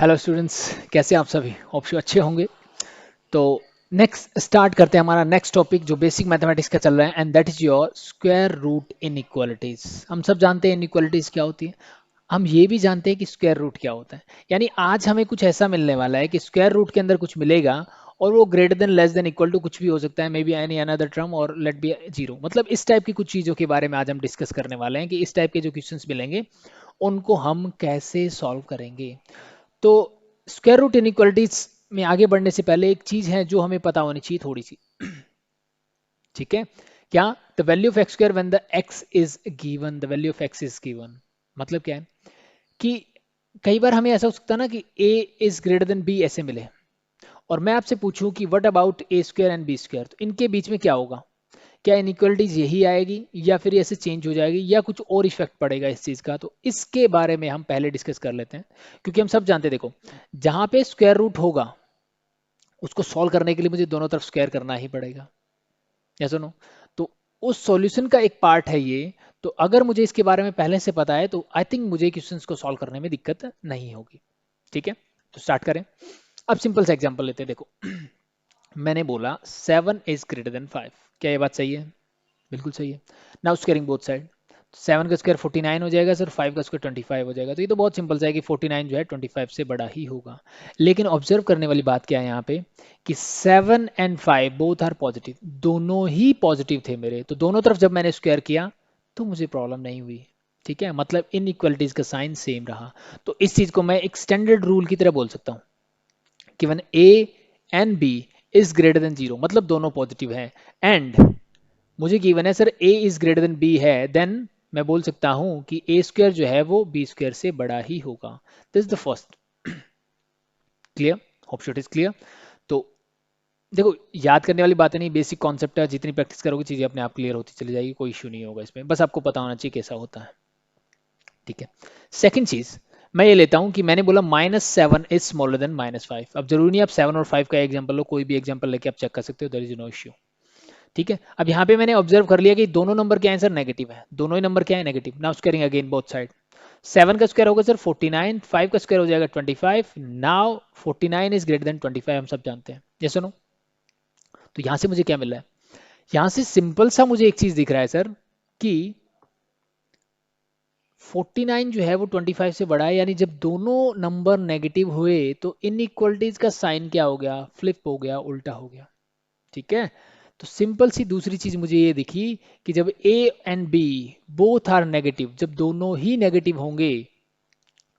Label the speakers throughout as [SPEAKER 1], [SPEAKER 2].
[SPEAKER 1] Hello students, कैसे हैं आप सभी? होप सो अच्छे होंगे। तो नेक्स्ट स्टार्ट करते हैं हमारा नेक्स्ट टॉपिक जो बेसिक मैथमेटिक्स का चल रहा है, and that is your square root inequalities. हम सब जानते हैं इनइक्वालिटीज क्या होती है। हम ये भी जानते हैं कि स्क्वायर रूट क्या होता है। यानी आज हमें कुछ ऐसा मिलने वाला है कि स्क्वायर रूट के अंदर कुछ मिलेगा और वो greater than less than equal to कुछ भी हो सकता है, may be any another term और लेट बी जीरो। मतलब इस टाइप की कुछ चीज़ों के बारे में आज हम डिस्कस करने वाले हैं कि इस टाइप के जो क्वेश्चंस मिलेंगे उनको हम कैसे सॉल्व करेंगे। तो स्क्वायर रूट इनइक्वालिटीज में आगे बढ़ने से पहले एक चीज है जो हमें पता होनी चाहिए थोड़ी सी। ठीक है? क्या? The value of x square when the x is given, the value of x is given. मतलब क्या है कि कई बार हमें ऐसा हो सकता है ना कि a is greater then b ऐसे मिले, और मैं आपसे पूछूं कि what about a square and b square, तो इनके बीच में क्या होगा? क्या इनइक्वालिटीज यही आएगी या फिर ऐसे चेंज हो जाएगी या कुछ और इफेक्ट पड़ेगा इस चीज का? तो इसके बारे में हम पहले डिस्कस कर लेते हैं, क्योंकि हम सब जानते हैं, देखो, जहां पे स्क्वायर रूट होगा उसको सॉल्व करने के लिए मुझे दोनों तरफ स्क्वायर करना ही पड़ेगा। या सुनो, तो उस सॉल्यूशन का एक पार्ट है ये। तो अगर मुझे इसके बारे में पहले से पता है तो आई थिंक मुझे क्वेश्चंस को सॉल्व करने में दिक्कत नहीं होगी। ठीक है, तो स्टार्ट करें। अब सिंपल सा एग्जांपल लेते हैं। देखो, मैंने बोला 7 इज ग्रेटर देन 5। क्या ये बात सही है? बिल्कुल सही है। नाउ स्क्वायरिंग बोथ साइड, 7 का स्क्वायर 49 हो जाएगा सर, 5 का स्क्वायर 25 हो जाएगा। तो ये तो बहुत सिंपल सा है कि 49 जो है 25 से बड़ा ही होगा। लेकिन ऑब्जर्व करने वाली बात क्या है यहाँ पे कि 7 एंड 5 बोथ आर पॉजिटिव, दोनों ही पॉजिटिव थे मेरे, तो दोनों तरफ जब मैंने स्क्वायर किया तो मुझे प्रॉब्लम नहीं हुई। ठीक है, मतलब इन इक्वलिटीज का साइन सेम रहा। तो इस चीज को मैं एक स्टैंडर्ड रूल की तरह बोल सकता हूँ कि one a and b is greater than zero, मतलब दोनों पॉजिटिव है, एंड मुझे गिवन है sir a is greater than b है, देन मैं बोल सकता हूं कि ए स्क्वायर जो है वो बी स्क्वायर से बड़ा ही होगा। This is the first. Clear? Hope so it is clear. तो देखो, याद करने वाली बातें नहीं, बेसिक कॉन्सेप्ट है, जितनी प्रैक्टिस करोगे चीजें अपने आप क्लियर होती चली जाएगी, कोई इशू नहीं होगा इसमें, बस आपको पता होना चाहिए कैसा होता है। ठीक है, सेकंड चीज मैं ये लेता हूं कि मैंने बोला -7 इज स्मॉलर देन -5। अब जरूरी नहीं आप 7 और 5 का एग्जांपल लो, कोई भी एग्जांपल लेके आप चेक कर सकते हो, देयर इज नो इश्यू। ठीक है, अब यहाँ पे मैंने ऑब्जर्व कर लिया कि दोनों नंबर क्या है सर, नेगेटिव है, दोनों ही नंबर क्या है, negative. Now squaring again both side, 7 का स्क्वायर होगा सर 49, 5 का स्क्वायर हो जाएगा 25। नाउ 49 इज ग्रेटर देन 25, हम सब जानते हैं, ये सुनो। तो यहां से मुझे क्या मिल रहा है? यहां से सिंपल सा मुझे एक चीज दिख रहा है सर कि 49 जो है वो 25 से बड़ा है, यानी जब दोनों नंबर नेगेटिव हुए तो इनइक्वालिटीज का साइन क्या हो गया, फ्लिप हो गया, उल्टा हो गया। ठीक है, तो सिंपल सी दूसरी चीज मुझे ये दिखी कि जब a and b both are negative, जब दोनों ही नेगेटिव होंगे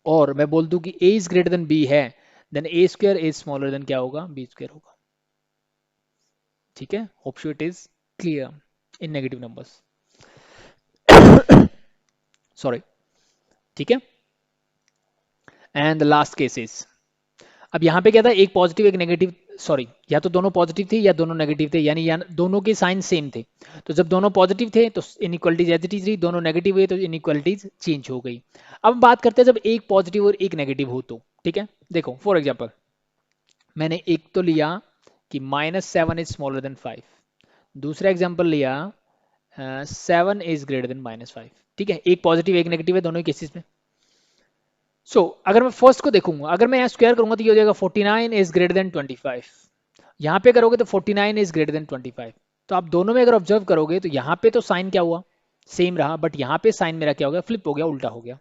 [SPEAKER 1] और मैं बोल दूं कि a is greater than b है, then a square is smaller than क्या होगा, बी स्क्वायर होगा। ठीक है, hope so it is clear in negative numbers. Sorry. ठीक है, एंड द लास्ट केसेस। अब यहाँ पे क्या था, एक पॉजिटिव एक नेगेटिव, सॉरी, या तो दोनों पॉजिटिव थे या दोनों नेगेटिव थे, यानी दोनों के साइन सेम थे। तो जब दोनों पॉजिटिव थे तो इनइक्वालिटीज एज इट इज रही, दोनों नेगेटिव हुए तो इनइक्वालिटीज चेंज हो गई। अब बात करते हैं जब एक पॉजिटिव और एक नेगेटिव हो तो। ठीक है, देखो फॉर एग्जाम्पल मैंने एक तो लिया कि -7 इज स्मॉलर देन 5, दूसरा एग्जाम्पल लिया 7 इज ग्रेटर देन -5। ठीक है, एक पॉजिटिव एक नेगेटिव है दोनों ही केसेस में। अगर मैं फर्स्ट को देखूंगा, अगर मैं यहाँ स्क्वायर करूंगा तो ये हो जाएगा 49 इज ग्रेटर देन 25। यहाँ पे करोगे तो 49 इज ग्रेटर देन 25। तो आप दोनों में अगर ऑब्जर्व करोगे तो यहाँ पे तो साइन क्या हुआ, सेम रहा, बट यहाँ पे साइन मेरा क्या हो गया, फ्लिप हो गया, उल्टा हो गया।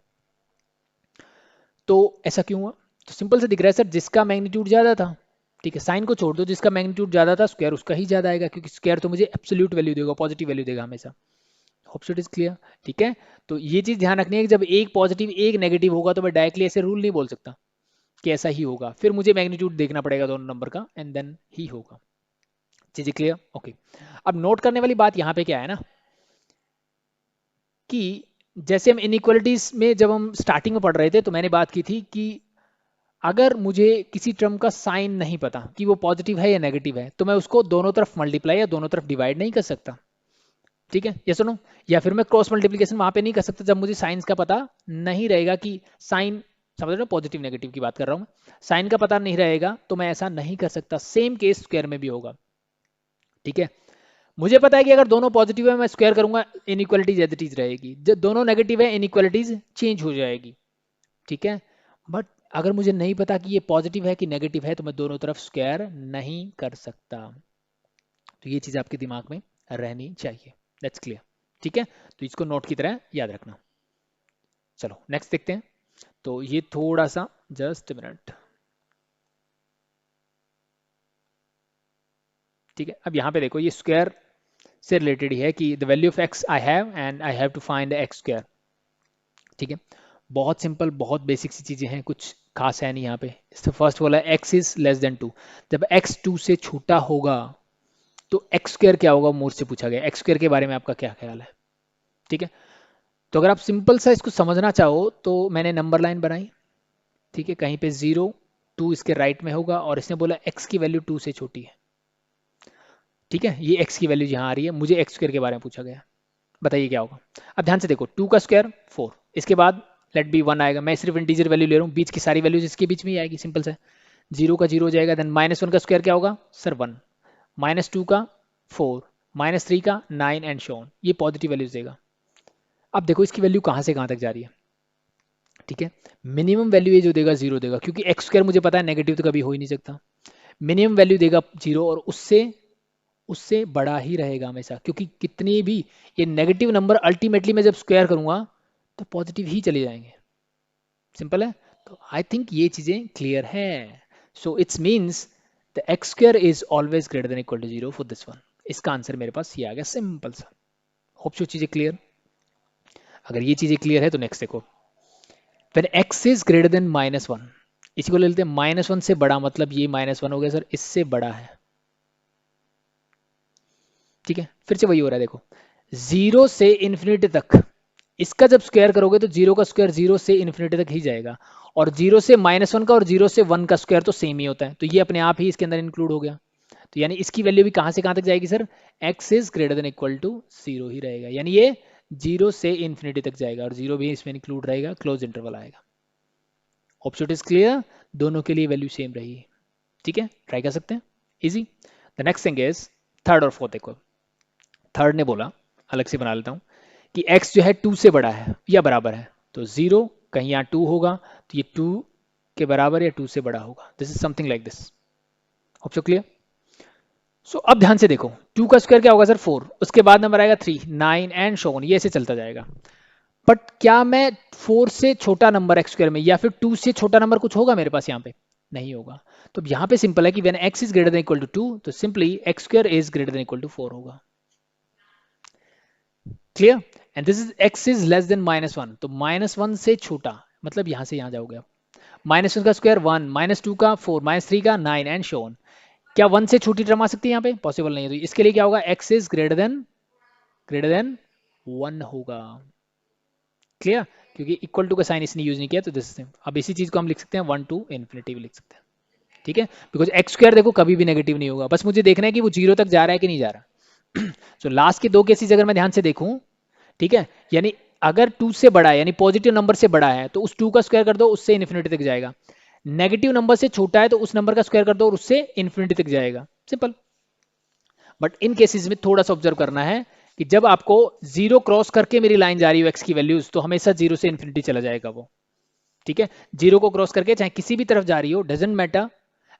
[SPEAKER 1] तो ऐसा क्यों हुआ? तो सिंपल से दिख रहा है सर, जिसका मैग्नीट्यूड ज्यादा था, ठीक है, साइन को छोड़ दो, जिसका मैग्नीट्यूड ज्यादा था स्क्वायर उसका ही ज्यादा आएगा, क्योंकि स्क्वायर तो मुझे एब्सोल्यूट वैल्यू देगा, पॉजिटिव वैल्यू देगा हमेशा। Hope so it is clear. ठीक है, तो ये चीज ध्यान रखनी है कि जब एक पॉजिटिव एक नेगेटिव होगा तो मैं डायरेक्टली ऐसे रूल नहीं बोल सकता कि ऐसा ही होगा, फिर मुझे मैग्नीट्यूड देखना पड़ेगा दोनों नंबर का, एंड देन ही होगा। चीजें क्लियर? ओके। अब नोट करने वाली बात यहाँ पे क्या है ना कि जैसे हम इनइक्वालिटीज में जब हम स्टार्टिंग में पढ़ रहे थे तो मैंने बात की थी कि अगर मुझे किसी टर्म का साइन नहीं पता कि वो पॉजिटिव है या नेगेटिव है तो मैं उसको दोनों तरफ मल्टीप्लाई या दोनों तरफ डिवाइड नहीं कर सकता। ठीक है, ये सुनो, या फिर मैं क्रॉस मल्टीप्लिकेशन वहां पे नहीं कर सकता जब मुझे साइंस का पता नहीं रहेगा कि साइन, समझ रहे हो, पॉजिटिव नेगेटिव की बात कर रहा हूं मैं, साइन का पता नहीं रहेगा तो मैं ऐसा नहीं कर सकता। सेम केस स्क्वायर में भी होगा। ठीक है, मुझे पता है कि अगर दोनों पॉजिटिव है मैं स्क्वायर करूंगा, इनइक्वालिटीज एज इट इज रहेगी, जब दोनों नेगेटिव है इनइक्वालिटीज चेंज हो जाएगी। ठीक है, बट अगर मुझे नहीं पता कि ये पॉजिटिव है कि नेगेटिव है तो मैं दोनों तरफ स्क्वायर नहीं कर सकता। तो ये चीज़ आपके दिमाग में रहनी चाहिए। That's clear. ठीक है, तो इसको नोट की तरह याद रखना। चलो नेक्स्ट देखते हैं। तो ये थोड़ा सा, जस्ट मिनट। ठीक है, अब यहाँ पे देखो ये स्क्वायर से रिलेटेड ही है कि the value of x I have and I have to find x square. ठीक है, बहुत सिंपल, बहुत बेसिक सी चीजें हैं, कुछ खास है नहीं यहाँ पे। फर्स्ट बोला एक्स इज लेस देन 2, जब एक्स 2 से छोटा होगा तो एक्स स्क्वायर क्या होगा, मोर से पूछा गया। एक्स स्क्वायर के बारे में आपका क्या ख्याल है? ठीक है, तो अगर आप सिंपल सा इसको समझना चाहो तो मैंने नंबर लाइन बनाई। ठीक है, कहीं पे 0 2 इसके राइट में होगा और इसने बोला एक्स की वैल्यू 2 से छोटी है। ठीक है, ये एक्स की वैल्यू यहाँ आ रही है, मुझे एक्स स्क्वायर के बारे में पूछा गया, बताइए क्या होगा। अब ध्यान से देखो, 2 का स्क्वायर 4, इसके बाद लेट बी 1 आएगा। मैं सिर्फ इंटीजर वैल्यू ले रहा हूँ, बीच की सारी वैल्यूज इसके बीच में ही आएगी, सिंपल से। 0 का 0 हो जाएगा, देन -1 का स्क्वायर क्या होगा सर 1, -2 का 4, -3 का 9 एंड शो ऑन। ये पॉजिटिव वैल्यूज देगा। अब देखो इसकी वैल्यू कहाँ से कहाँ तक जा रही है। ठीक है, मिनिमम वैल्यू ये जो देगा 0 देगा, क्योंकि एक्स स्क्वायर मुझे पता है नेगेटिव तो कभी हो ही नहीं सकता। मिनिमम वैल्यू देगा 0 और उससे उससे बड़ा ही रहेगा हमेशा, क्योंकि कितनी भी ये नेगेटिव नंबर अल्टीमेटली मैं जब स्क्वायर करूंगा तो पॉजिटिव ही चले जाएंगे। सिंपल है। तो आई थिंक ये चीजें क्लियर है। So it's means the x square is always greater than equal to 0 for this one. इसका आंसर मेरे पास ये आ गया, सिंपल सा। होप सो चीजें क्लियर। अगर ये चीजें क्लियर है तो नेक्स्ट देखो, when x is greater then -1, इसी को ले लेते हैं -1 से बड़ा, मतलब ये -1 हो गया सर, इससे बड़ा है। ठीक है, फिर से वही हो रहा है देखो, 0 से इन्फिनिटी तक इसका जब स्क्वायर करोगे तो 0 का स्क्वायर 0 से इन्फिनिटी तक ही जाएगा, और 0 से -1 का और 0 से 1 का स्क्वायर तो सेम ही होता है, तो ये अपने आप ही इसके अंदर इंक्लूड हो गया। तो यानी इसकी वैल्यू भी कहां से कहां तक जाएगी sir, x is greater than equal to 0 ही रहेगा, यानी ये 0 से इन्फिनिटी तक जाएगा और 0 भी इसमें इंक्लूड रहेगा, क्लोज इंटरवल आएगा। ऑप्शन इज क्लियर, दोनों के लिए वैल्यू सेम रहेगी। ठीक है, ट्राई कर सकते हैं, easy. The next thing is third और फोर्थ। देखो थर्ड ने बोला, अलग से बना लेता हूं, कि x जो है 2 से बड़ा है या बराबर है, तो 0 कहीं यहाँ 2 होगा तो ये 2 के बराबर या 2 से बड़ा होगा। This is something like this. Option clear. So अब ध्यान से देखो, 2 का स्क्वायर क्या होगा सर 4, उसके बाद नंबर आएगा 3 9 एंड सो ऑन, ये ऐसे चलता जाएगा। बट क्या मैं 4 से छोटा नंबर एक्स स्क्वायर में या फिर 2 से छोटा नंबर कुछ होगा मेरे पास यहाँ पे? नहीं होगा। तो यहाँ पे सिंपल है कि when x is greater than equal to 2 तो simply x square is greater than equal to 4 होगा। Clear. And this is x is less than -1, तो -1 से छोटा, मतलब यहां से यहां जाओगे आप। -1 का स्क्वायर 1, -2 का 4, -3 का 9 एंड सो ऑन। क्या 1 से छोटी टर्म आ सकती है यहाँ पे? पॉसिबल नहीं है। तो इसके लिए क्या होगा, x इज ग्रेटर देन 1 होगा। क्लियर, क्योंकि इक्वल टू का साइन इसने यूज नहीं किया, तो दिस। अब इसी चीज को हम लिख सकते हैं 1 टू इन्फिनिटी भी लिख सकते हैं। ठीक है, बिकॉज एक्स स्क्वायर देखो कभी भी नेगेटिव नहीं होगा, बस मुझे देखना है कि वो 0 तक जा रहा है कि नहीं जा रहा। सो लास्ट के दो केसेस अगर मैं ध्यान से देखूं, ठीक है, यानी अगर 2 से बड़ा है यानी पॉजिटिव नंबर से बड़ा है तो उस 2 का स्क्वायर कर दो, उससे इन्फिनिटी तक जाएगा। नेगेटिव नंबर से छोटा है तो उस नंबर का स्क्वायर कर दो और उससे इन्फिनिटी तक जाएगा, सिंपल। बट इन केसेस में थोड़ा सा ऑब्जर्व करना है कि जब आपको 0 क्रॉस करके मेरी लाइन जा रही हो एक्स की वैल्यूज, तो हमेशा 0 से इन्फिनिटी चला जाएगा वो। ठीक है, 0 को क्रॉस करके चाहे किसी भी तरफ जा रही हो, डजेंट मैटर,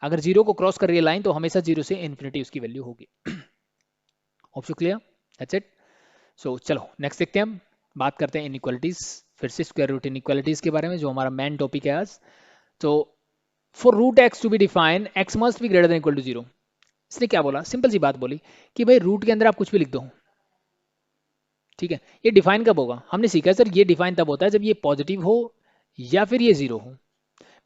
[SPEAKER 1] अगर 0 को क्रॉस कर रही है लाइन तो हमेशा 0 से इन्फिनिटी उसकी वैल्यू होगी। Option clear, that's it. So चलो नेक्स्ट देखते हैं, हम बात करते हैं इनइक्वालिटीज, फिर से स्क्वायर रूट इनइक्वालिटीज के बारे में, जो हमारा मेन टॉपिक है आज। तो for root x to be define x must be greater than equal to 0। इसने क्या बोला, सिंपल सी बात बोली कि भाई रूट के अंदर आप कुछ भी लिख दो। ठीक है, ये डिफाइन कब होगा, हमने सीखा सर ये डिफाइन तब होता है जब ये पॉजिटिव हो या फिर ये 0 हो,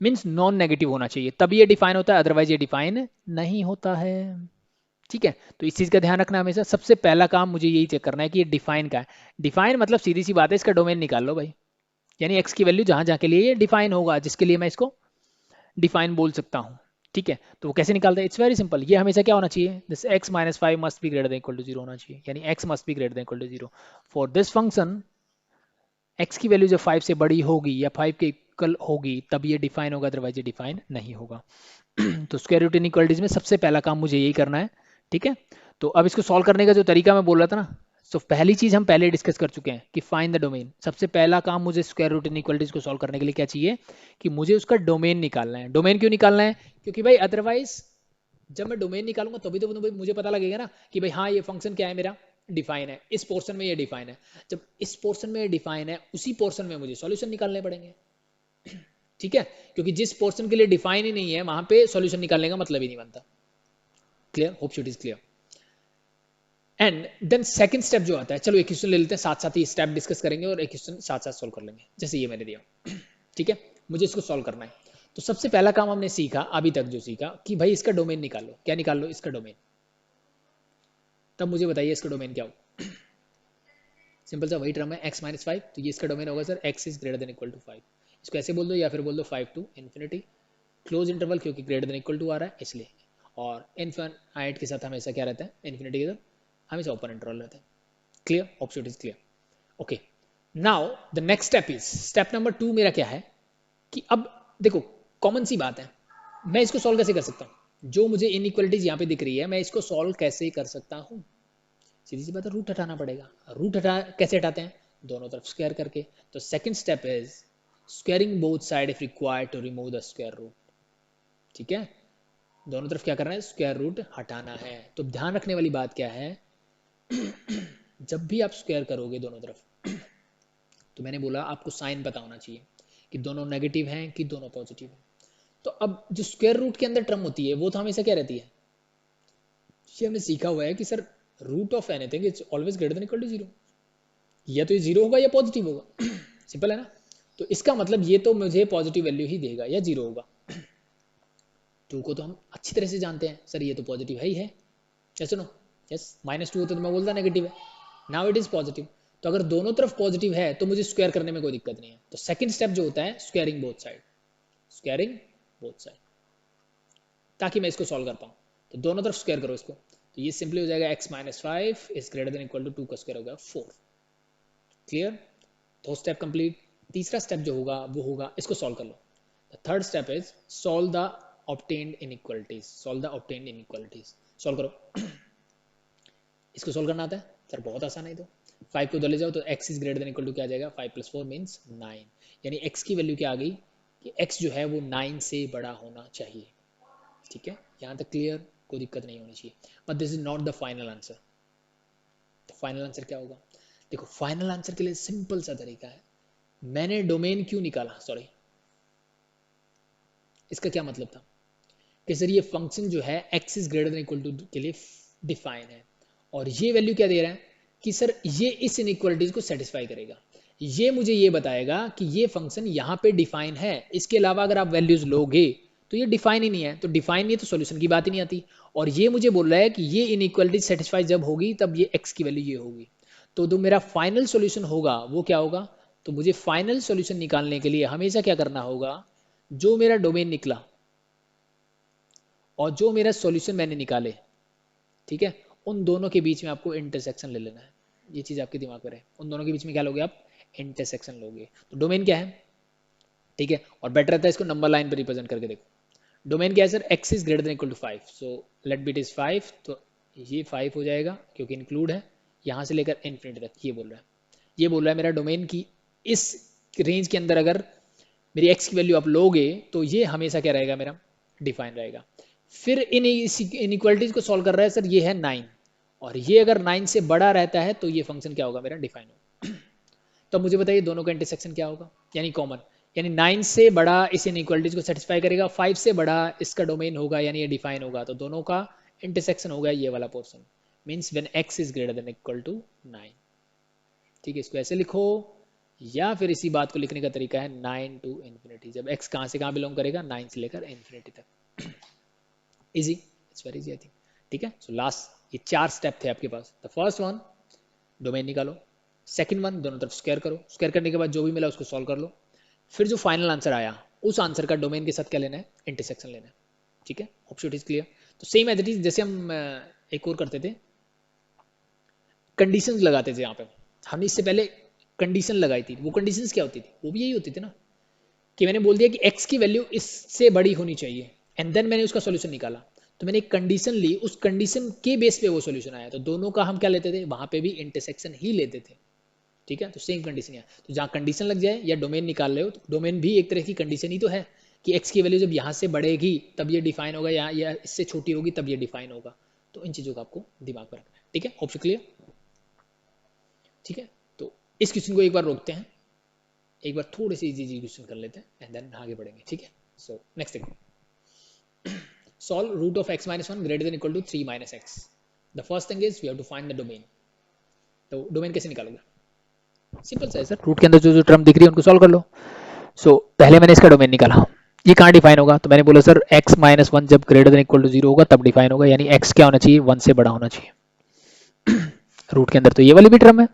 [SPEAKER 1] मीन्स नॉन नेगेटिव होना चाहिए, तभी ये डिफाइन होता है, अदरवाइज ये डिफाइन नहीं होता है। ठीक है, तो इस चीज का ध्यान रखना हमेशा। सबसे पहला काम मुझे यही चेक करना है कि ये डिफाइन का है। डिफाइन मतलब सीधी सी बात है, इसका डोमेन निकाल लो भाई, यानी एक्स की वैल्यू जहां जहां के लिए ये डिफाइन होगा, जिसके लिए मैं इसको डिफाइन बोल सकता हूं। ठीक है, तो वो कैसे निकालते हैं, इट्स वेरी सिंपल। ये हमेशा क्या होना चाहिए, this x minus 5 must be greater than equal to 0 होना चाहिए, यानी x must be greater than equal to 0 for this function. x की वैल्यू जब 5 से बड़ी होगी या 5 के इक्वल होगी तब ये डिफाइन होगा, अदरवाइज ये डिफाइन नहीं होगा। तो स्क्वायर रूट इनइक्वालिटीज में सबसे पहला काम मुझे यही करना है। ठीक है, तो अब इसको सॉल्व करने का जो तरीका मैं बोल रहा था ना, सो पहली चीज हम पहले डिस्कस कर चुके हैं कि फाइंड द डोमेन। सबसे पहला काम मुझे स्क्वायर रूट इनइक्वालिटीज को सॉल्व करने के लिए क्या चाहिए कि मुझे उसका डोमेन निकालना है। डोमेन क्यों निकालना है? क्योंकि भाई अदरवाइज जब मैं डोमेन निकालूंगा तभी तो मुझे पता लगेगा ना कि भाई हाँ ये फंक्शन क्या है, मेरा डिफाइन है, इस पोर्शन में ये डिफाइन है। जब इस पोर्शन में डिफाइन है उसी पोर्शन में मुझे सॉल्यूशन निकालने पड़ेंगे। ठीक है, क्योंकि जिस पोर्शन के लिए डिफाइन ही नहीं है वहां पे सॉल्यूशन निकालने का मतलब ही नहीं बनता। Clear? Hope it is clear. And then second step जो आता है, चलो एक क्वेश्चन ले लेते हैं, साथ साथ ही स्टेप डिस्कस करेंगे और एक क्वेश्चन साथ साथ सोल्व कर लेंगे। जैसे ये मैंने दिया, ठीक है, मुझे इसको सोल्व करना है। तो सबसे पहला काम हमने सीखा अभी तक जो सीखा कि भाई इसका डोमेन निकाल लो। क्या निकाल लो? इसका डोमेन। तब मुझे बताइए इसका डोमेन क्या हो। सिंपल सा वही टर्म है x माइनस 5, तो ये इसका डोमेन होगा sir x is greater than equal to 5। इसको ऐसे बोल दो या फिर बोल दो 5 टू इन्फिनिटी, क्लोज इंटरवल, क्योंकि ग्रेटर देन इक्वल टू आ रहा है इसलिए। और इनफाइनाइट के साथ हमेशा क्या रहता है? इन्फिनिटी के साथ हमेशा ओपन इंटरवल रहता है। Clear? Option is clear. Okay, now the next step is, step number 2 मेरा क्या है कि अब देखो कॉमन सी बात है, मैं इसको सॉल्व कैसे कर सकता हूँ? जो मुझे इनइक्वालिटीज यहाँ पे दिख रही है मैं इसको सॉल्व कैसे कर सकता हूँ? सीधी सी बात है, रूट हटाना पड़ेगा। रूट हटा कैसे हटाते हैं? दोनों तरफ स्क्वायर करके। तो second step is squaring both side if required to remove the square root. ठीक है, दोनों तरफ क्या करना है? स्क्वायर रूट हटाना है। तो ध्यान रखने वाली बात क्या है, जब भी आप स्क्वायर करोगे दोनों तरफ तो मैंने बोला आपको साइन पता होना चाहिए कि दोनों नेगेटिव हैं कि दोनों पॉजिटिव हैं। तो अब जो स्क्वायर रूट के अंदर टर्म होती है वो तो हमेशा क्या रहती है? ये हमने सीखा हुआ है कि sir root of anything is always greater than equal to 0। या तो ये 0 होगा या पॉजिटिव होगा। सिंपल है ना? तो इसका मतलब ये तो मुझे पॉजिटिव वैल्यू ही देगा या 0 होगा। 2 को तो हम अच्छी तरह से जानते हैं, सर ये तो पॉजिटिव है ही है। Yes no? यस, -2 होता तो मैं बोलता नेगेटिव है। Now it is positive. तो अगर दोनों तरफ पॉजिटिव है तो मुझे स्क्वायर करने में कोई दिक्कत नहीं है। तो सेकंड स्टेप जो होता है squaring both side, squaring both side, ताकि मैं इसको सॉल्व कर पाऊँ। तो दोनों तरफ स्क्वायर करो इसको, तो ये सिंपली हो जाएगा x minus 5 is greater than equal to 2 का स्क्वायर हो गया 4। क्लियर? दो स्टेप कंप्लीट। तीसरा स्टेप जो होगा वो होगा इसको सॉल्व कर लो। The third step is solve the obtained inequalities. Solve the obtained inequalities, solve करो। इसको सॉल्व करना आता है? सर बहुत आसान है। तो 5 को उधर ले जाओ तो x is greater than equal to क्या आ जाएगा? 5 प्लस 4 मीन्स 9। यानी x की वैल्यू क्या आ गई कि x जो है वो 9 से बड़ा होना चाहिए। ठीक है, यहाँ तक क्लियर? कोई दिक्कत नहीं होनी चाहिए। But this is not the final answer. तो फाइनल आंसर क्या होगा? देखो फाइनल आंसर के लिए सिंपल सा तरीका है। मैंने डोमेन क्यों निकाला? सॉरी, इसका क्या मतलब था कि सर ये फंक्शन जो है x is greater than equal to के लिए डिफाइन है और ये वैल्यू क्या दे रहा है कि सर ये इस इनइक्वालिटीज को सेटिस्फाई करेगा। ये मुझे ये बताएगा कि ये फंक्शन यहाँ पे डिफाइन है, इसके अलावा अगर आप वैल्यूज लोगे तो ये डिफाइन ही नहीं है। तो डिफाइन नहीं है तो सॉल्यूशन की बात ही नहीं आती। और ये मुझे बोल रहा है कि ये इनइक्वालिटी सेटिस्फाई जब होगी तब ये x की वैल्यू ये होगी। तो जो मेरा फाइनल सॉल्यूशन होगा वो क्या होगा? तो मुझे फाइनल सॉल्यूशन निकालने के लिए हमेशा क्या करना होगा, जो मेरा डोमेन निकला और जो मेरा सॉल्यूशन मैंने निकाले, ठीक है, उन दोनों के बीच में आपको इंटरसेक्शन ले लेना है। ये चीज आपके दिमाग में रहे, उन दोनों के बीच में क्या लोगे आप? इंटरसेक्शन लोगे। तो डोमेन क्या है? ठीक है, और बेटर रहता है इसको नंबर लाइन पर रिप्रेजेंट करके देखो। डोमेन क्या है sir? x is greater than equal to 5, so let be it is 5। तो ये 5 हो जाएगा क्योंकि इंक्लूड है, यहां से लेकर इन्फिनिटी तक। ये बोल रहा है, ये बोल रहा है मेरा डोमेन की इस रेंज के अंदर अगर मेरी x की वैल्यू आप लोगे तो ये हमेशा क्या रहेगा? मेरा डिफाइन रहेगा। फिर इन इनइक्वालिटीज को सॉल्व कर रहा है सर, ये है 9 और ये अगर 9 से बड़ा रहता है तो ये फंक्शन क्या होगा? मेरा डिफाइन होगा। तो मुझे बताइए दोनों का इंटरसेक्शन क्या होगा? यानी कॉमन, यानी 9 से बड़ा इस इनइक्वालिटीज को सेटिस्फाई करेगा, 5 से बड़ा इसका डोमेन होगा यानी ये डिफाइन होगा। तो दोनों का इंटरसेक्शन होगा ये वाला portion, means when x is greater than equal to 9। ठीक है, इसको ऐसे लिखो या फिर इसी बात को लिखने का तरीका है 9 टू इन्फिनिटी। जब x कहां से कहां बिलोंग करेगा? 9 से लेकर इन्फिनिटी तक। Easy, it's very easy I think. ठीक है, सो लास्ट ये 4 स्टेप थे आपके पास। द फर्स्ट वन डोमेन निकालो, सेकंड वन दोनों तरफ स्क्वायर करो, स्क्वायर करने के बाद जो भी मिला उसको सॉल्व कर लो, फिर जो फाइनल आंसर आया उस आंसर का डोमेन के साथ क्या लेना है? इंटरसेक्शन लेना है। ठीक है, होप इट इज क्लियर। तो सेम एज इट इज जैसे हम एक और करते थे, कंडीशंस लगाते थे। यहाँ पे हमने इससे पहले कंडीशन लगाई थी, वो कंडीशंस क्या होती थी? वो भी यही होती थी ना कि मैंने बोल दिया कि x की वैल्यू इससे बड़ी होनी चाहिए एंड देन मैंने उसका सॉल्यूशन निकाला। तो मैंने एक कंडीशन ली, उस कंडीशन के बेस पे वो सॉल्यूशन आया, तो दोनों का हम क्या लेते थे, वहां पे भी इंटरसेक्शन ही लेते थे। ठीक है, तो सेम कंडीशन है, तो जहां कंडीशन लग जाए या डोमेन निकाल रहे हो, तो डोमेन भी एक तरह की कंडीशन ही तो है कि एक्स की वैल्यू जब यहाँ से बढ़ेगी तब ये डिफाइन होगा, या इससे छोटी होगी तब ये डिफाइन होगा। तो इन चीजों का आपको दिमाग में रखना है। ठीक है, होप क्लियर। ठीक है, तो इस क्वेश्चन को एक बार रोकते हैं, एक बार थोड़े से इजी क्वेश्चन कर लेते हैं एंड देन आगे बढ़ेंगे। ठीक है, so next solve root of x minus 1 greater than equal to 3 minus x. The first thing is we have to find the domain. तो डोमेन कैसे निकालोगे? सिंपल सा है सर, रूट के अंदर जो जो टर्म दिख रही है उनको सॉल्व कर लो। सो पहले मैंने इसका डोमेन निकाला, ये कहाँ डिफाइन होगा, तो मैंने बोला सर x माइनस 1 जब ग्रेटर देन इक्वल टू 0 होगा तब डिफाइन होगा, यानी x क्या होना चाहिए, 1 से बड़ा होना चाहिए। रूट के अंदर तो ये वाली भी टर्म है,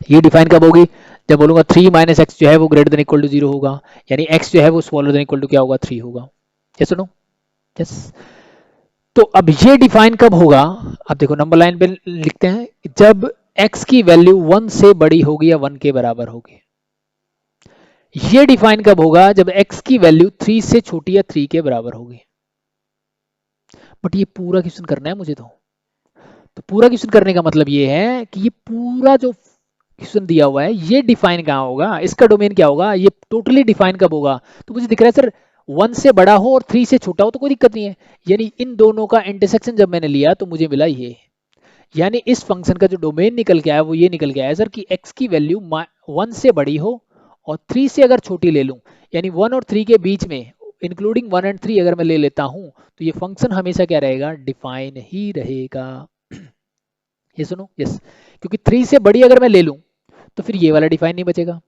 [SPEAKER 1] ये डिफाइन कब होगी, जब बोलूंगा 3 माइनस एक्स जो है वो ग्रेटर देन इक्वल टू 0 होगा, यानी x जो है वो स्मॉलर देन इक्वल टू क्या होगा, 3 होगा। यस और नो? यस। तो अब ये डिफाइन कब होगा, अब देखो नंबर लाइन पे लिखते हैं, जब x की वैल्यू 1 से बड़ी होगी या 1 के बराबर होगी। ये डिफाइन कब होगा, जब x की वैल्यू 3 से छोटी या 3 के बराबर होगी। बट ये पूरा क्वेश्चन करना है मुझे, तो पूरा क्वेश्चन करने का मतलब ये है कि ये पूरा जो क्वेश्चन दिया हुआ है ये डिफाइन कहाँ होगा, इसका डोमेन क्या होगा, ये टोटली डिफाइन कब होगा। तो मुझे दिख रहा है सर 1 से बड़ा हो और 3 से छोटा हो तो कोई दिक्कत नहीं है, यानी इन दोनों का इंटरसेक्शन जब मैंने लिया तो मुझे मिला ये, यानी इस फंक्शन का जो डोमेन निकल के आया वो ये निकल के आया सर कि x की वैल्यू 1 से बड़ी हो और 3 से अगर छोटी ले लूं, यानी 1 और 3 के बीच में इंक्लूडिंग 1 एंड 3 अगर मैं ले लेता हूं तो ये फंक्शन हमेशा क्या रहेगा, डिफाइन ही रहेगा। ये सुनो, यस, क्योंकि 3 से बड़ी अगर मैं ले लूं तो फिर ये वाला डिफाइन नहीं बचेगा,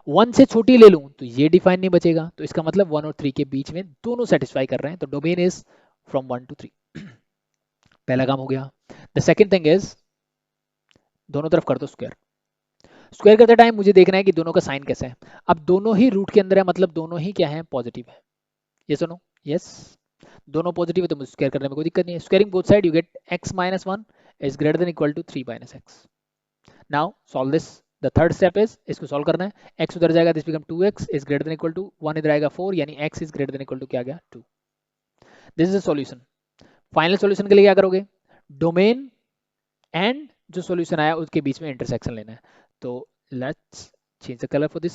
[SPEAKER 1] 1 से छोटी ले लूं तो ये डिफाइन नहीं बचेगा, तो इसका मतलब 1 और 3 के बीच में दोनों सेटिस्फाई कर रहे हैं, तो डोमेन इज फ्रॉम 1 टू 3। पहला काम हो गया। द सेकंड थिंग इज दोनों तरफ कर दो स्क्वायर। स्क्वायर करते टाइम मुझे देखना है कि दोनों का साइन कैसा है। अब दोनों ही रूट के अंदर है, मतलब दोनों ही क्या है, पॉजिटिव है। ये सुनो, यस, दोनों पॉजिटिव है तो मुझे स्क्वायर करने में कोई दिक्कत नहीं है। Squaring both side you get x minus 1 is greater than equal to 3 minus x. Now solve this. The third step is इसको सॉल्व करना है, x उधर जाएगा, this become 2x is greater than equal to 1 इधर आएगा 4, यानी x is greater than equal to क्या आ गया, 2। This is a solution. Final solution के लिए क्या करोगे, डोमेन एंड जो सॉल्यूशन आया उसके बीच में इंटरसेक्शन लेना है। तो let's change the colour for this.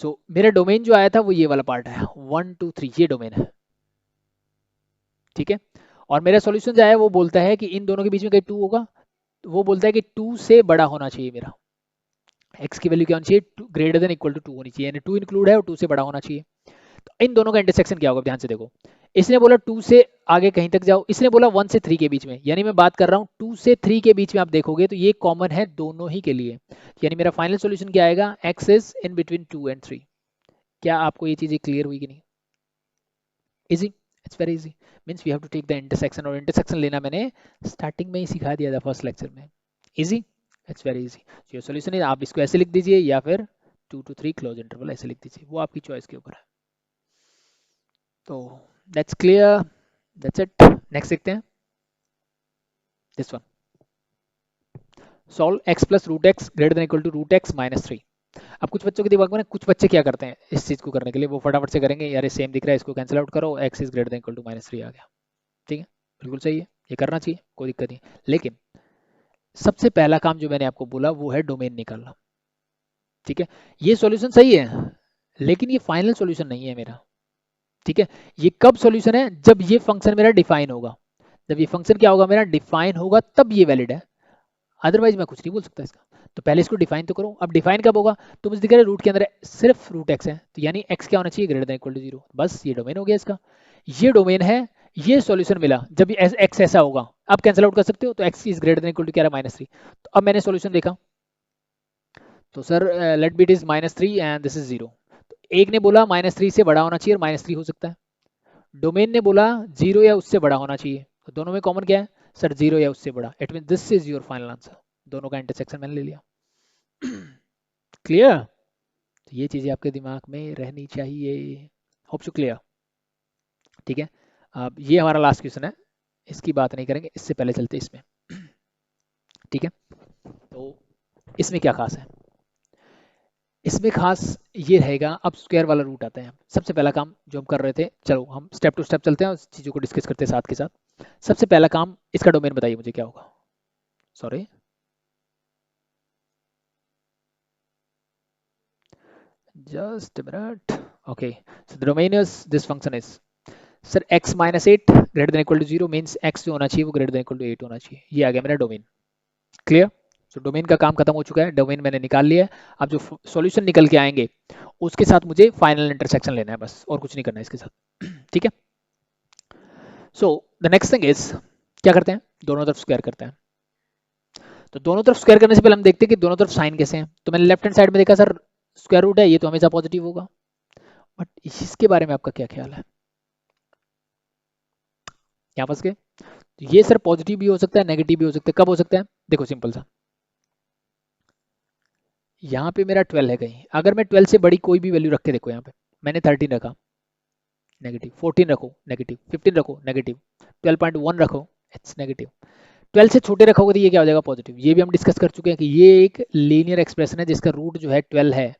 [SPEAKER 1] So मेरा डोमेन जो आया था वो ये वाला पार्ट है, 1 2 3 ये डोमेन है। ठीक है, और मेरा सॉल्यूशन जो है वो बोलता है कि इन दोनों के बीच में कहीं 2 होगा, तो वो बोलता है कि 2 से बड़ा होना चाहिए मेरा, x की वैल्यू क्या होनी चाहिए, ग्रेटर देन इक्वल टू 2 होनी चाहिए, यानी 2 इंक्लूड है और 2 से बड़ा होना चाहिए। तो इन दोनों का इंटरसेक्शन क्या होगा, ध्यान से देखो, इसने बोला 2 से आगे कहीं तक जाओ, इसने बोला 1 से 3 के बीच में, यानी मैं बात कर रहा हूँ 2 से 3 के बीच में। आप देखोगे तो ये कॉमन है दोनों ही के लिए, यानी मेरा फाइनल सॉल्यूशन क्या आएगा, x is in between 2 and 3। क्या आपको ये चीजें क्लियर हुई कि नहीं? Easy, it's very easy, means we have to take the intersection, और इंटरसेक्शन लेना मैंने स्टार्टिंग में ही सिखा दिया था फर्स्ट लेक्चर में। Easy, it's very easy. ये सॉल्यूशन है, आप इसको ऐसे लिख दीजिए या फिर 2 to 3 क्लोज इंटरवल ऐसे लिख दीजिए, वो आपकी चॉइस के ऊपर है। तो that's clear, that's it. Next देखते हैं, this one, solve x plus root x greater than equal to root x minus 3। अब कुछ बच्चों के दिमाग में ना, कुछ बच्चे क्या करते हैं इस चीज को करने के लिए, वो फटाफट से करेंगे, यार सेम दिख रहा है इसको कैंसिल आउट करो, x is greater than equal to minus 3 आ गया। ठीक है, बिल्कुल सही है, ये करना चाहिए, कोई दिक्कत नहीं। लेकिन सबसे पहला काम जो मैंने आपको बोला वो है डोमेन निकालना। ठीक है, ये सॉल्यूशन सही है लेकिन ये फाइनल सॉल्यूशन नहीं है मेरा। ठीक है, ये कब सॉल्यूशन है, जब ये फंक्शन मेरा डिफाइन होगा, जब ये फंक्शन क्या होगा मेरा, डिफाइन होगा, तब ये वैलिड है, अदरवाइज मैं कुछ नहीं बोल सकता इसका। तो पहले इसको डिफाइन तो करो। अब डिफाइन कब होगा, तो मुझे दिख रहा है रूट के अंदर सिर्फ रूट एक्स है, तो यानी एक्स क्या होना चाहिए, ग्रेटर देन इक्वल टू 0, बस ये डोमेन हो गया इसका। ये डोमेन है, ये सॉल्यूशन मिला जब एक्स ऐसा होगा। अब कैंसिल आउट कर सकते हो, तो x is greater than equal to क्या है, माइनस 3। तो अब मैंने सॉल्यूशन देखा, तो sir let be it is minus 3 and this is 0। तो एक ने बोला माइनस 3 से बड़ा होना चाहिए और माइनस 3 हो सकता है, डोमेन ने बोला 0 या उससे बड़ा होना चाहिए, तो दोनों में कॉमन क्या है सर, 0 या उससे बड़ा, it mean this is your final answer. दोनों का इंटरसेक्शन मैंने ले लिया। क्लियर? तो ये चीजें आपके दिमाग में रहनी चाहिए, होप सो क्लियर। ठीक है, अब ये हमारा लास्ट क्वेश्चन है, इसकी बात नहीं करेंगे, इससे पहले चलते इसमें। ठीक है, तो इसमें क्या खास है, इसमें खास ये रहेगा, अब स्क्वायर वाला रूट आता है। सबसे पहला काम जो हम कर रहे थे, चलो हम स्टेप टू स्टेप चलते हैं और चीज़ों को डिस्कस करते हैं साथ के साथ। सबसे पहला काम, इसका डोमेन बताइए मुझे क्या होगा। Sorry, just minute. Okay, so the domain is, this function is, sir x minus eight greater than equal to zero, means x जो होना चाहिए वो greater than equal to eight होना चाहिए। ये आ गया मेरा डोमेन। क्लियर? सो डोमेन का काम खत्म हो चुका है, डोमेन मैंने निकाल लिया है। अब जो सॉल्यूशन निकल के आएंगे उसके साथ मुझे फाइनल इंटरसेक्शन लेना है बस, और कुछ नहीं करना है इसके साथ। ठीक है। So the next thing is, क्या करते हैं, दोनों तरफ स्क्वायर करते हैं। तो दोनों तरफ स्क्वायर करने से पहले हम देखते हैं कि दोनों तरफ साइन कैसे हैं। तो मैंने लेफ्ट हैंड साइड में देखा सर स्क्वायर रूट है, ये तो हमेशा पॉजिटिव होगा। बट इसके बारे में आपका क्या ख्याल है? यहाँ फंस गए? तो ये सर पॉजिटिव भी हो सकता है, नेगेटिव भी हो सकता है। कब हो सकता है? देखो सिंपल सा, यहाँ पे मेरा 12 है कहीं, अगर मैं 12 से बड़ी कोई भी वैल्यू रख के देखो, यहाँ पे मैंने 13 रखा, नेगेटिव। 14 रखो, नेगेटिव। 15 रखो, नेगेटिव। 12.1 रखो, इट्स नेगेटिव। 12 से छोटे रखोगे तो ये क्या हो जाएगा? पॉजिटिव। ये भी हम डिस्कस कर चुके हैं कि ये एक लीनियर एक्सप्रेशन है जिसका रूट जो है 12 है,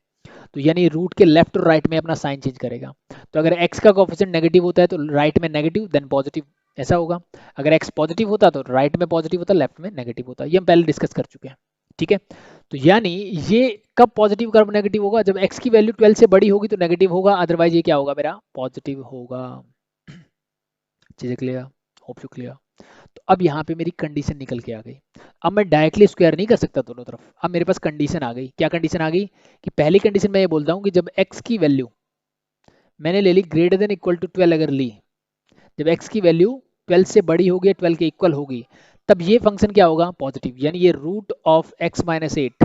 [SPEAKER 1] तो यानी रूट के लेफ्ट और राइट में अपना साइन चेंज करेगा। तो अगर x का कोफिशिएंट नेगेटिव होता है तो राइट में नेगेटिव देन पॉजिटिव, ऐसा होगा। अगर x पॉजिटिव होता तो राइट में पॉजिटिव होता, लेफ्ट में नेगेटिव होता। ये हम पहले डिस्कस कर चुके हैं। ठीक है। तो यानी ये कब पॉजिटिव कब नेगेटिव होगा? जब x की वैल्यू 12 से बड़ी होगी तो नेगेटिव होगा, अदरवाइज ये क्या होगा मेरा? पॉजिटिव होगा। चीजें क्लियर? Hope you clear. तो अब यहाँ पे मेरी कंडीशन निकल के आ गई। अब मैं डायरेक्टली स्क्वायर नहीं कर सकता दोनों तरफ। अब मेरे पास कंडीशन आ गई। क्या कंडीशन आ गई? कि पहली कंडीशन मैं ये बोलता हूँ कि जब x की वैल्यू मैंने ले ली ग्रेटर देन इक्वल टू 12, अगर ली, जब x की वैल्यू 12 से बड़ी होगी, 12 के इक्वल होगी, तब ये फंक्शन क्या होगा? पॉजिटिव। यानी ये root of x minus eight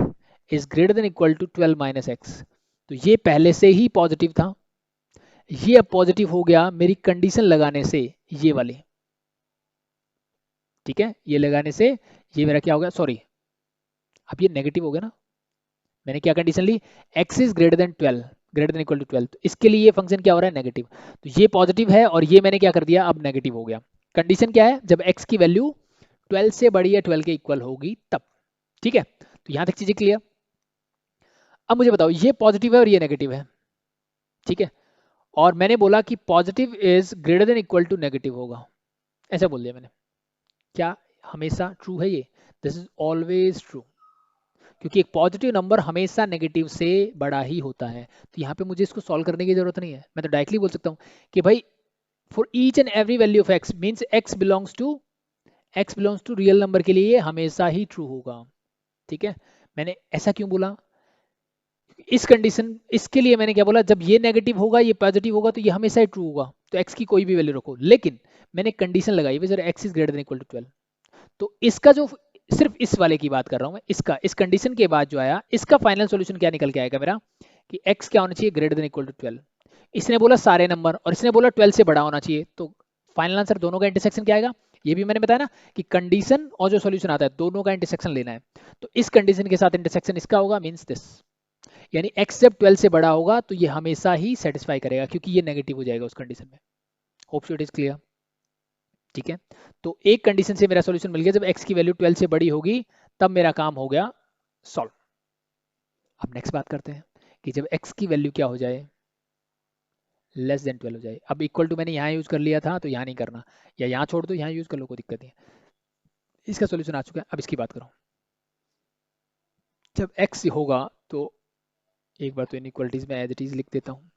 [SPEAKER 1] is greater than equal to 12 minus x. तो ये पहले से ही पॉजिटिव था, ये अब पॉजिटिव हो गया मेरी कंडीशन लगाने से, ये वाली। ठीक है, ये लगाने से ये मेरा क्या हो गया? सॉरी, अब ये नेगेटिव हो गया ना। मैंने क्या कंडीशन ली? x is greater than 12, greater than equal to 12, तो इसके लिए ये फंक्शन क्या हो रहा है? नेगेटिव। तो ये पॉजिटिव है और ये मैंने क्या कर दिया? अब नेगेटिव हो गया। कंडीशन क्या है? जब x की वैल्यू 12 से बड़ी या 12 के इक्वल होगी तब। ठीक है, तो यहां तक चीजें क्लियर। अब मुझे बताओ, ये पॉजिटिव है और ये नेगेटिव है। ठीक है, और मैंने बोला कि positive is greater than equal to negative होगा, ऐसा बोल दिया मैंने। क्या हमेशा ट्रू है ये? दिस इज ऑलवेज ट्रू, क्योंकि एक पॉजिटिव नंबर हमेशा नेगेटिव से बड़ा ही होता है। तो यहाँ पे मुझे इसको सॉल्व करने की जरूरत नहीं है, मैं तो डायरेक्टली बोल सकता हूँ कि भाई for each and every value of x means x belongs to real number के लिए ये हमेशा ही ट्रू होगा। ठीक है, मैंने ऐसा क्यों बोला? इस कंडीशन, इसके लिए मैंने क्या बोला? जब ये नेगेटिव होगा ये पॉजिटिव होगा तो ये हमेशा ही ट्रू होगा, तो एक्स की कोई भी वैल्यू रखो। लेकिन मैंने कंडीशन लगाई हुई, x is greater than equal to 12, तो इसका जो, सिर्फ इस वाले की बात कर रहा हूं मैं, इसका, इस कंडीशन के बाद जो आया, इसका फाइनल सॉल्यूशन क्या निकल के आएगा मेरा? कि x क्या होना चाहिए? Greater than equal to 12। इसने बोला सारे नंबर और इसने बोला 12 से बड़ा होना चाहिए, तो फाइनल आंसर दोनों का इंटरसेक्शन क्या आएगा? ये भी मैंने बताया ना कि कंडीशन और जो सॉल्यूशन आता है दोनों का इंटरसेक्शन लेना है। तो इस कंडीशन के साथ इंटरसेक्शन इसका होगा, मींस दिस। यानी x जब 12 से बड़ा होगा तो ये हमेशा ही सेटिस्फाई करेगा, क्योंकि ये नेगेटिव हो जाएगा उस कंडीशन में। Hope so it is clear. ठीक है, तो एक कंडीशन से मेरा सॉल्यूशन मिल गया, जब x की वैल्यू 12 से बड़ी होगी तब मेरा काम हो गया सॉल्व। अब नेक्स्ट बात करते हैं कि जब x की वैल्यू क्या हो जाए? लेस देन 12 हो जाए। अब इक्वल टू मैंने यहाँ यूज कर लिया था तो यहाँ नहीं करना, या यहाँ छोड़ दो, यहाँ यूज कर लो, कोई दिक्कत नहीं है। इसका सॉल्यूशन आ चुका है, अब इसकी बात करो। जब x होगा तो एक बार तो इनइक्वालिटीज में एज इट इज लिख देता हूँ।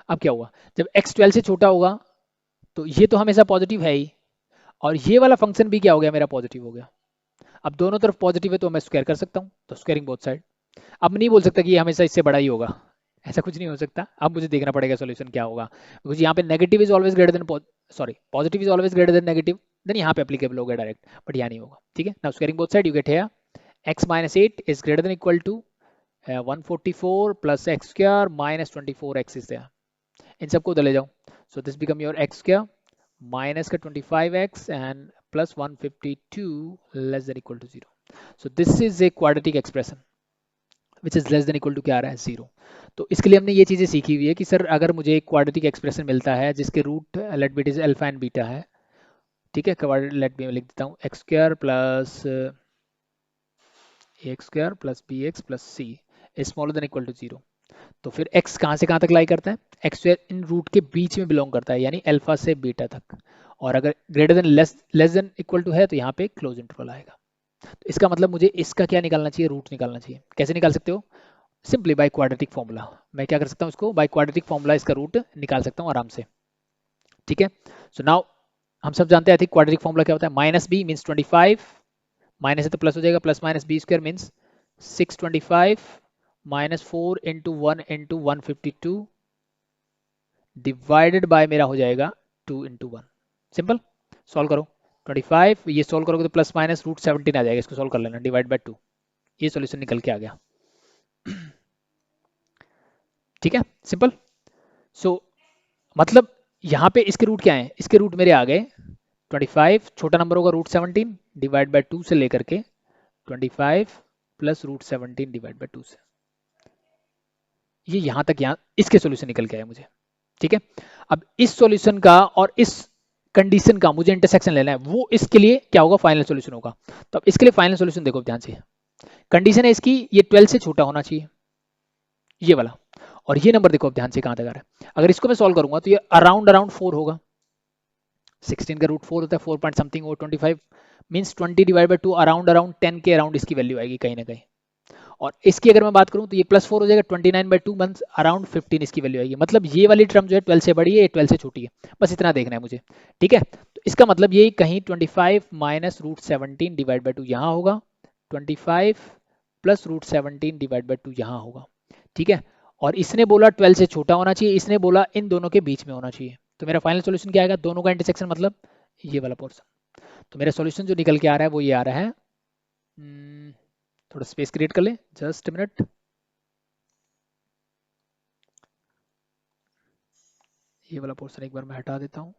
[SPEAKER 1] अब क्या हुआ? जब x 12 से छोटा होगा तो ये तो हमेशा पॉजिटिव है ही, और ये वाला फंक्शन भी क्या हो गया? मेरा पॉजिटिव हो गया। अब दोनों तरफ पॉजिटिव है तो मैं स्क्वायर कर सकता हूँ, तो स्क्वायरिंग बोथ साइड। अब नहीं बोल सकता कि ये हमेशा इससे बड़ा ही होगा, ऐसा कुछ नहीं हो सकता। अब मुझे देखना पड़ेगा सॉल्यूशन क्या होगा, क्योंकि यहाँ पे negative is always greater than, sorry, positive is always greater than negative, then यहाँ पे एप्लीकेबल होगा डायरेक्ट, बट यहाँ नहीं होगा। ठीक है, now squaring both side you get here x minus eight is greater than equal to 144 plus x square minus 24x is there. इन सबको उधर ले जाओ, so this become your x square minus का 25x and plus 152 less than equal to 0। So this is a quadratic expression which is less than equal to क्या आ रहा है? 0। तो इसके लिए हमने ये चीजें सीखी हुई है कि सर अगर मुझे एक क्वाड्रेटिक एक्सप्रेशन मिलता है जिसके root let be is alpha and beta है, ठीक है, लेट बी मैं लिख देता हूँ x square plus a x square plus b x plus c is smaller than equal to 0। तो फिर x कहाँ से कहाँ तक लाई करता है, एक्स स्क्वायर इन रूट के बीच में बिलोंग करता है, यानी अल्फा से बीटा तक, और अगर greater than less than equal to है तो यहाँ पे क्लोज इंटरवल आएगा। तो इसका मतलब मुझे इसका क्या निकालना चाहिए, रूट निकालना चाहिए। कैसे निकाल सकते हो, सिंपली बाय क्वाड्रेटिक फॉर्मूला। मैं क्या कर सकता हूँ, इसको बाय क्वाड्रेटिक फॉर्मूला इसका रूट निकाल सकता हूँ आराम से। ठीक है, सो नाउ हम सब जानते हैं आई थिंक क्वाड्रेटिक फॉर्मूला क्या होता है, माइनस बी मीन्स 25, माइनस है तो प्लस हो जाएगा, plus minus b square means 625 minus 4 into 1 into 152 divided by मेरा हो जाएगा 2 इंटू 1। सिंपल, सॉल्व करो 25, ये सॉल्व करोगे तो प्लस माइनस रूट 17 आ जाएगा, इसको सॉल्व कर लेना, डिवाइड बाय 2, ये सॉल्यूशन निकल के आ गया। ठीक है, सिंपल। सो मतलब यहाँ पे इसके रूट क्या है, इसके रूट मेरे आ गए 25, छोटा नंबर होगा रूट 17 डिवाइड बाय 2 से लेकर के 25 प्लस रूट 17 डिवाइड बाय 2 से, ये यहाँ तक, यहाँ इसके सॉल्यूशन निकल के आया मुझे। ठीक है, अब इस सॉल्यूशन का और इस कंडीशन का मुझे इंटरसेक्शन लेना है, वो इसके लिए क्या होगा, फाइनल सॉल्यूशन होगा। तो अब इसके लिए फाइनल सॉल्यूशन देखो ध्यान से, कंडीशन है इसकी ये 12 से छोटा होना चाहिए, ये वाला, और ये नंबर देखो अब ध्यान से कहां तक आ रहा है। अगर इसको मैं सॉल्व करूंगा तो ये अराउंड 4 होगा, 16 का रूट 4 होता है, 4 पॉइंट समथिंग, और 25 मीन्स 20 डिवाइड बाई 2, अराउंड 10 के अराउंड इसकी वैल्यू आएगी कहीं ना कहीं। और इसकी अगर मैं बात करूं तो ये +4 हो जाएगा, 29 बाई 2 मंथ्स, अराउंड 15 इसकी वैल्यू आएगी। मतलब ये वाली टर्म जो है 12 से बड़ी है, ये 12 से छोटी है, बस इतना देखना है मुझे। ठीक है, तो इसका मतलब ये कहीं 25 माइनस रूट 17 डिवाइड बाई 2 यहाँ होगा, 25 प्लस रूट 17 डिवाइड बाई 2 यहाँ होगा। ठीक है, और इसने बोला 12 से छोटा होना चाहिए, इसने बोला इन दोनों के बीच में होना चाहिए। तो मेरा फाइनल सॉल्यूशन क्या आएगा, दोनों का इंटरसेक्शन मतलब ये वाला पोर्शन। तो मेरा सॉल्यूशन जो निकल के आ रहा है वो ये आ रहा है, थोड़ा स्पेस क्रिएट कर ले, जस्ट मिनट, ये वाला पोर्शन एक बार मैं हटा देता हूँ।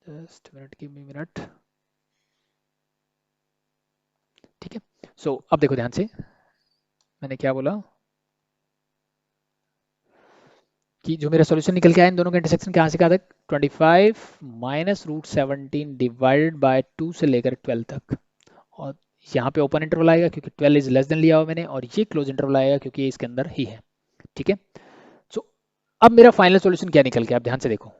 [SPEAKER 1] Just minute, give me minute. ठीक है, सो अब देखो ध्यान से, मैंने क्या बोला कि जो मेरा सॉल्यूशन निकल के आया इन दोनों का इंटरसेक्शन कहाँ से कहाँ तक, 25 माइनस रूट 17 डिवाइडेड बाय 2 से लेकर 12 तक, और यहाँ पे ओपन इंटरवल आएगा क्योंकि 12 इज लेस देन लिया हुआ मैंने, और ये क्लोज इंटरवल आएगा क्योंकि ये इसके अंदर ही है। ठीक है, सो अब मेरा फाइनल सॉल्यूशन क्या निकल के, आप ध्यान से देखो,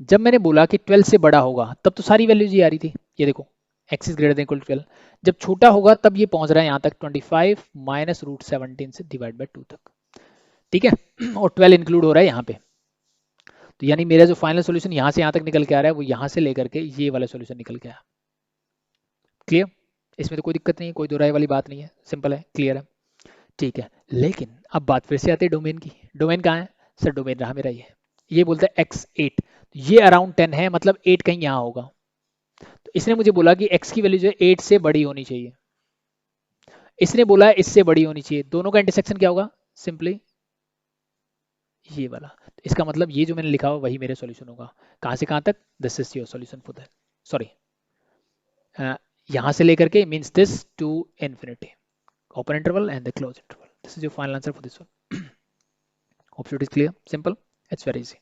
[SPEAKER 1] जब मैंने बोला कि 12 से बड़ा होगा तब तो सारी वैल्यूज ये आ रही थी, ये देखो x is greater than equal to 12, जब छोटा होगा तब ये पहुंच रहा है यहाँ तक 25 माइनस रूट 17 से डिवाइड बाय 2 तक। ठीक है, और 12 इंक्लूड हो रहा है यहाँ पे, तो यानी मेरा जो फाइनल सॉल्यूशन यहाँ से यहाँ तक निकल के आ रहा है वो यहाँ से लेकर के ये वाला सॉल्यूशन निकल के आया। क्लियर, इसमें तो कोई दिक्कत नहीं है, कोई दोहराई वाली बात नहीं है, सिंपल है, क्लियर है। ठीक है, लेकिन अब बात फिर से आती है डोमेन की। डोमेन कहाँ है सर, डोमेन रहा मेरा ये बोलता है x8, ये अराउंड 10 है, मतलब 8 कहीं यहाँ होगा। तो इसने मुझे बोला कि x की वैल्यू जो है 8 से बड़ी होनी चाहिए, इसने बोला है इससे बड़ी होनी चाहिए, दोनों का इंटरसेक्शन क्या होगा, सिंपली ये वाला। तो इसका मतलब ये जो मैंने लिखा हुआ वही मेरे सॉल्यूशन होगा, कहाँ से कहाँ तक, this is your solution for that, sorry यहाँ से लेकर के means this to infinity, open interval and the close interval, this is your final answer for this one. Hope it is clear, simple, it's very easy.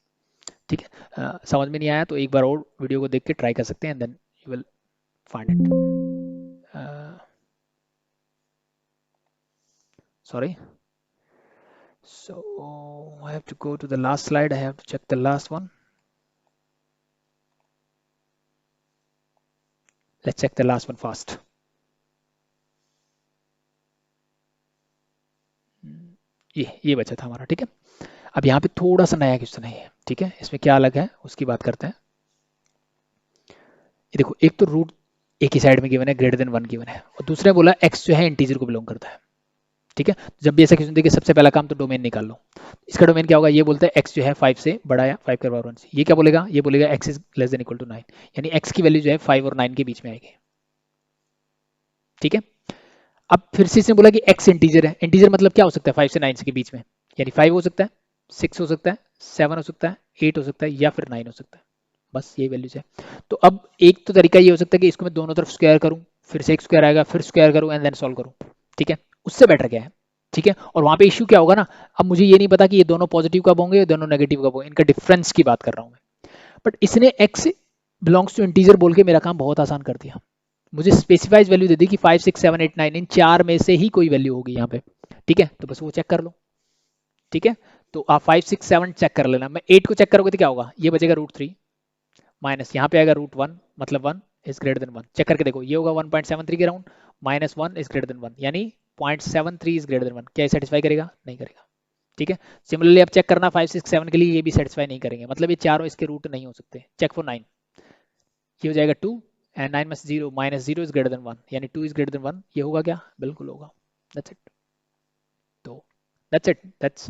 [SPEAKER 1] ठीक है, समझ में नहीं आया तो एक बार और वीडियो को देख के ट्राई कर सकते हैं, and then you will find it. sorry, so I have to go to the last slide, I have to check the last one, let's check the last one first. ये बचा था हमारा। ठीक है, अब यहाँ पे थोड़ा सा नया क्वेश्चन है, ठीक है, इसमें क्या अलग है उसकी बात करते हैं। ये देखो, एक तो रूट एक ही साइड में गिवन है, ग्रेटर देन 1 गिवन है, और दूसरा बोला x जो है इंटीजर को बिलोंग करता है। ठीक है, जब भी ऐसा क्वेश्चन देखिए सबसे पहला काम तो डोमेन निकाल लो। इसका डोमेन क्या होगा, ये बोलता है x जो है 5 से बड़ा है, 5 के पावर 1 से, ये क्या बोलेगा, ये बोलेगा x is less than equal to 9, यानी x की वैल्यू जो है 5 और 9 के बीच में आएगी। ठीक है, अब फिर से इसने बोला कि x इंटीजर है, इंटीजर मतलब क्या हो सकता है 5 से 9 के बीच में, यानी 5 हो सकता है, 6 हो सकता है, 7 हो सकता है, 8 हो सकता है, या फिर 9 हो सकता है, बस ये वैल्यूज है। तो अब एक तो तरीका ये हो सकता है कि इसको मैं दोनों तरफ स्क्वायर करूं, फिर से एक स्क्वायर आएगा, फिर स्क्वायर करूं एंड देन सॉल्व करूं। ठीक है, उससे बेटर क्या है, ठीक है, और वहां पे इश्यू क्या होगा ना, अब मुझे ये नहीं पता कि ये दोनों पॉजिटिव कब होंगे, दोनों नेगेटिव कब होंगे, इनका डिफरेंस की बात कर रहा हूं मैं। बट इसने x बिलोंग्स टू इंटीजर बोल के मेरा काम बहुत आसान कर दिया। मुझे स्पेसिफाइज वैल्यू दे दी कि 5 6 7 8 9 इन चार में से ही कोई वैल्यू होगी यहाँ पे, ठीक है, तो बस वो चेक कर लो, ठीक है। तो आप 5 6 7 चेक कर लेना, मैं 8 को चेक करोगे तो क्या होगा, ये बचेगा √3 माइनस यहाँ पे आएगा √1, मतलब 1 इज ग्रेटर देन 1, चेक करके देखो ये होगा 1.73 के round, minus 1 is greater then 1, यानी 0.73 इज ग्रेटर देन 1, क्या सेटिस्फाई करेगा, नहीं करेगा, ठीक है। सिमिलरली आप चेक करना 5 6 7 के लिए, ये भी सेटिस्फाई नहीं करेंगे, मतलब ये चारों इसके रूट नहीं हो सकते। चेक फॉर 9, ये हो जाएगा 2 एंड 9 में 0 माइनस 0 इज ग्रेटर देन 1, यानी 2 इज ग्रेटर देन 1, ये होगा क्या, बिल्कुल होगा। That's it. तो that's it, that's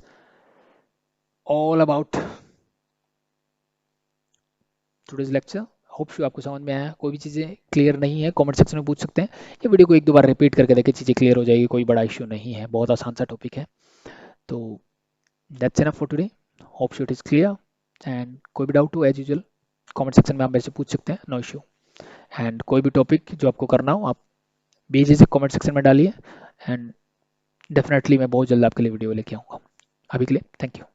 [SPEAKER 1] all about today's lecture. Hope so आपको समझ में आया, कोई भी चीज़ें क्लियर नहीं है कमेंट सेक्शन में पूछ सकते हैं, ये वीडियो को एक दो बार रिपीट करके देखें, चीज़ें क्लियर हो जाएगी, कोई बड़ा इश्यू नहीं है, बहुत आसान सा टॉपिक है। तो that's enough for today, hope shoe it is clear, and कोई भी डाउट हो एज यूजुअल कमेंट सेक्शन में आप मेरे से पूछ सकते हैं, नो इश्यू। एंड कोई भी टॉपिक जो आपको करना हो आप बेझिझक से कमेंट सेक्शन में डालिए, एंड डेफिनेटली मैं बहुत जल्द आपके लिए वीडियो लेके आऊँगा। अभी के लिए थैंक यू।